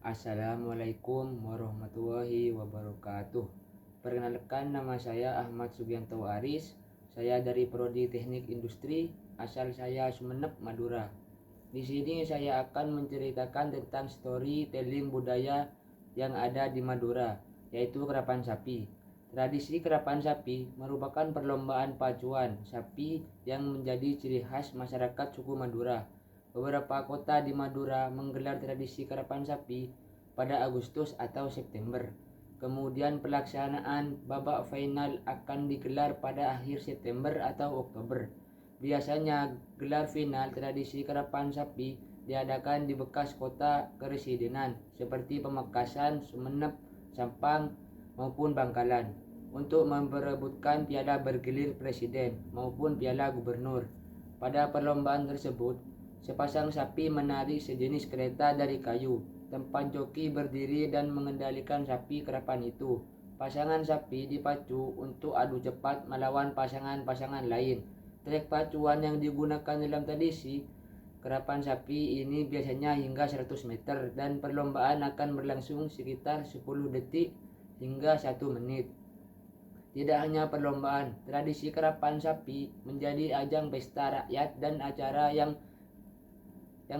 Assalamualaikum warahmatullahi wabarakatuh. Perkenalkan, nama saya Ahmad Sugianto Aris. Saya dari Prodi Teknik Industri, asal saya Sumeneb, Madura. Di sini saya akan menceritakan tentang storytelling budaya yang ada di Madura, yaitu kerapan sapi. Tradisi kerapan sapi merupakan perlombaan pacuan sapi yang menjadi ciri khas masyarakat suku Madura. Beberapa kota di Madura menggelar tradisi kerapan sapi pada Agustus atau September. Kemudian pelaksanaan babak final akan digelar pada akhir September atau Oktober. Biasanya gelar final tradisi kerapan sapi diadakan di bekas kota keresidenan seperti Pamekasan, Sumeneb, Sampang maupun Bangkalan untuk memperebutkan piala bergilir presiden maupun piala gubernur. Pada perlombaan tersebut, sepasang sapi menarik sejenis kereta dari kayu. Tempat joki berdiri dan mengendalikan sapi kerapan itu. Pasangan sapi dipacu untuk adu cepat melawan pasangan-pasangan lain. Trek pacuan yang digunakan dalam tradisi kerapan sapi ini biasanya hingga 100 meter dan perlombaan akan berlangsung sekitar 10 detik hingga 1 menit. Tidak hanya perlombaan, tradisi kerapan sapi menjadi ajang pesta rakyat dan acara yang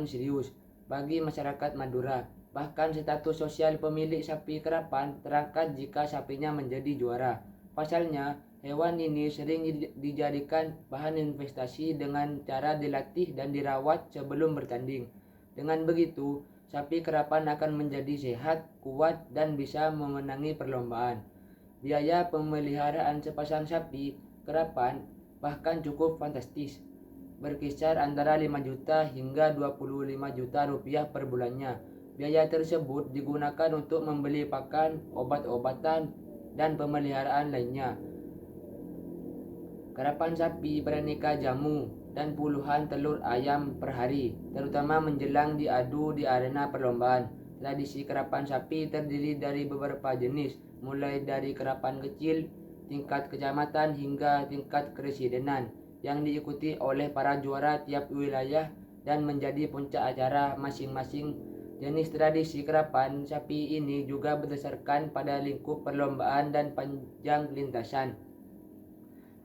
serius bagi masyarakat Madura. Bahkan status sosial pemilik sapi kerapan terangkat jika sapinya menjadi juara. Pasalnya, hewan ini sering dijadikan bahan investasi dengan cara dilatih dan dirawat sebelum bertanding. Dengan begitu, sapi kerapan akan menjadi sehat, kuat, dan bisa memenangi perlombaan. Biaya pemeliharaan sepasang sapi kerapan bahkan cukup fantastis, berkisar antara 5 juta hingga 25 juta rupiah per bulannya. Biaya tersebut digunakan untuk membeli pakan, obat-obatan, dan pemeliharaan lainnya. Kerapan sapi beraneka jamu dan puluhan telur ayam per hari, terutama menjelang diadu di arena perlombaan. Tradisi kerapan sapi terdiri dari beberapa jenis, mulai dari kerapan kecil, tingkat kecamatan hingga tingkat keresidenan, yang diikuti oleh para juara tiap wilayah dan menjadi puncak acara masing-masing. Jenis tradisi kerapan sapi ini juga berdasarkan pada lingkup perlombaan dan panjang lintasan.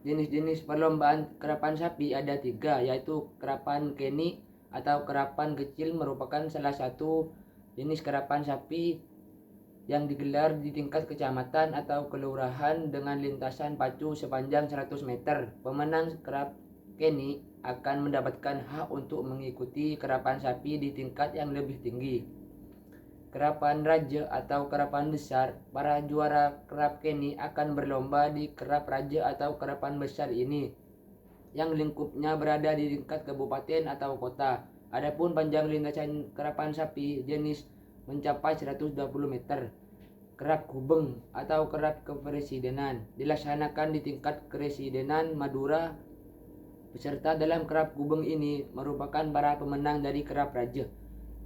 Jenis-jenis perlombaan kerapan sapi ada 3, yaitu kerapan keni atau kerapan kecil merupakan salah satu jenis kerapan sapi yang digelar di tingkat kecamatan atau kelurahan dengan lintasan pacu sepanjang 100 meter. Pemenang kerap keni akan mendapatkan hak untuk mengikuti kerapan sapi di tingkat yang lebih tinggi. Kerapan raja atau kerapan besar, para juara kerap keni akan berlomba di kerap raja atau kerapan besar ini, yang lingkupnya berada di tingkat kabupaten atau kota. Adapun panjang lintasan kerapan sapi jenis mencapai 120 meter. Kerap Gubeng atau kerap kepresidenan dilaksanakan di tingkat keresidenan Madura. Peserta dalam kerap Gubeng ini merupakan para pemenang dari kerap raja.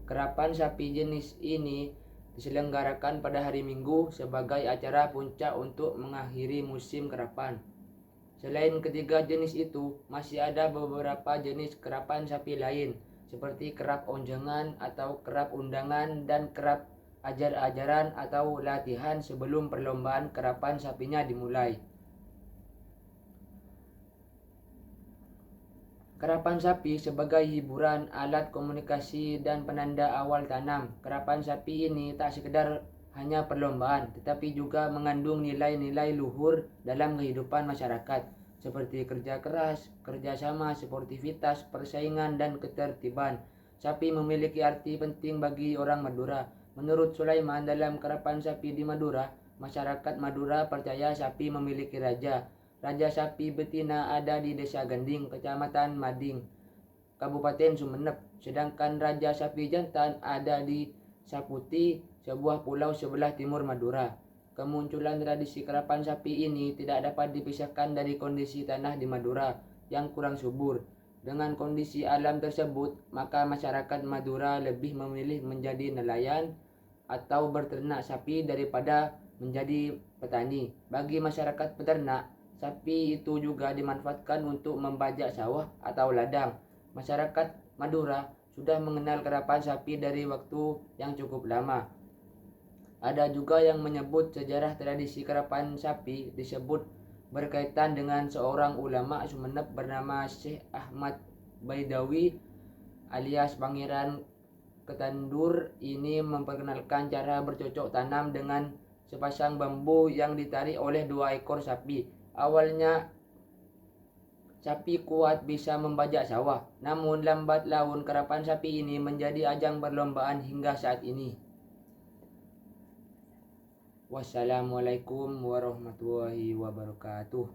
Kerapan sapi jenis ini diselenggarakan pada hari Minggu sebagai acara puncak untuk mengakhiri musim kerapan. Selain ketiga jenis itu, masih ada beberapa jenis kerapan sapi lain, seperti kerap onjangan atau kerap undangan dan kerap ajar-ajaran atau latihan sebelum perlombaan kerapan sapinya dimulai. Kerapan sapi sebagai hiburan, alat komunikasi, dan penanda awal tanam. Kerapan sapi ini tak sekedar hanya perlombaan, tetapi juga mengandung nilai-nilai luhur dalam kehidupan masyarakat, seperti kerja keras, kerjasama, sportivitas, persaingan, dan ketertiban. Sapi memiliki arti penting bagi orang Madura. Menurut Sulaiman, dalam kerapan sapi di Madura, masyarakat Madura percaya sapi memiliki raja. Raja sapi betina ada di Desa Ganding, Kecamatan Mading, Kabupaten Sumeneb. Sedangkan raja sapi jantan ada di Saputi, sebuah pulau sebelah timur Madura. Kemunculan tradisi kerapan sapi ini tidak dapat dipisahkan dari kondisi tanah di Madura yang kurang subur. Dengan kondisi alam tersebut, maka masyarakat Madura lebih memilih menjadi nelayan atau berternak sapi daripada menjadi petani. Bagi masyarakat peternak, sapi itu juga dimanfaatkan untuk membajak sawah atau ladang. Masyarakat Madura sudah mengenal kerapan sapi dari waktu yang cukup lama. Ada juga yang menyebut sejarah tradisi karapan sapi disebut berkaitan dengan seorang ulama Sumeneb bernama Syekh Ahmad Baidawi alias Pangeran Ketandur. Ini memperkenalkan cara bercocok tanam dengan sepasang bambu yang ditarik oleh 2 ekor sapi. Awalnya sapi kuat bisa membajak sawah, namun lambat laun karapan sapi ini menjadi ajang perlombaan hingga saat ini. Wassalamualaikum warahmatullahi wabarakatuh.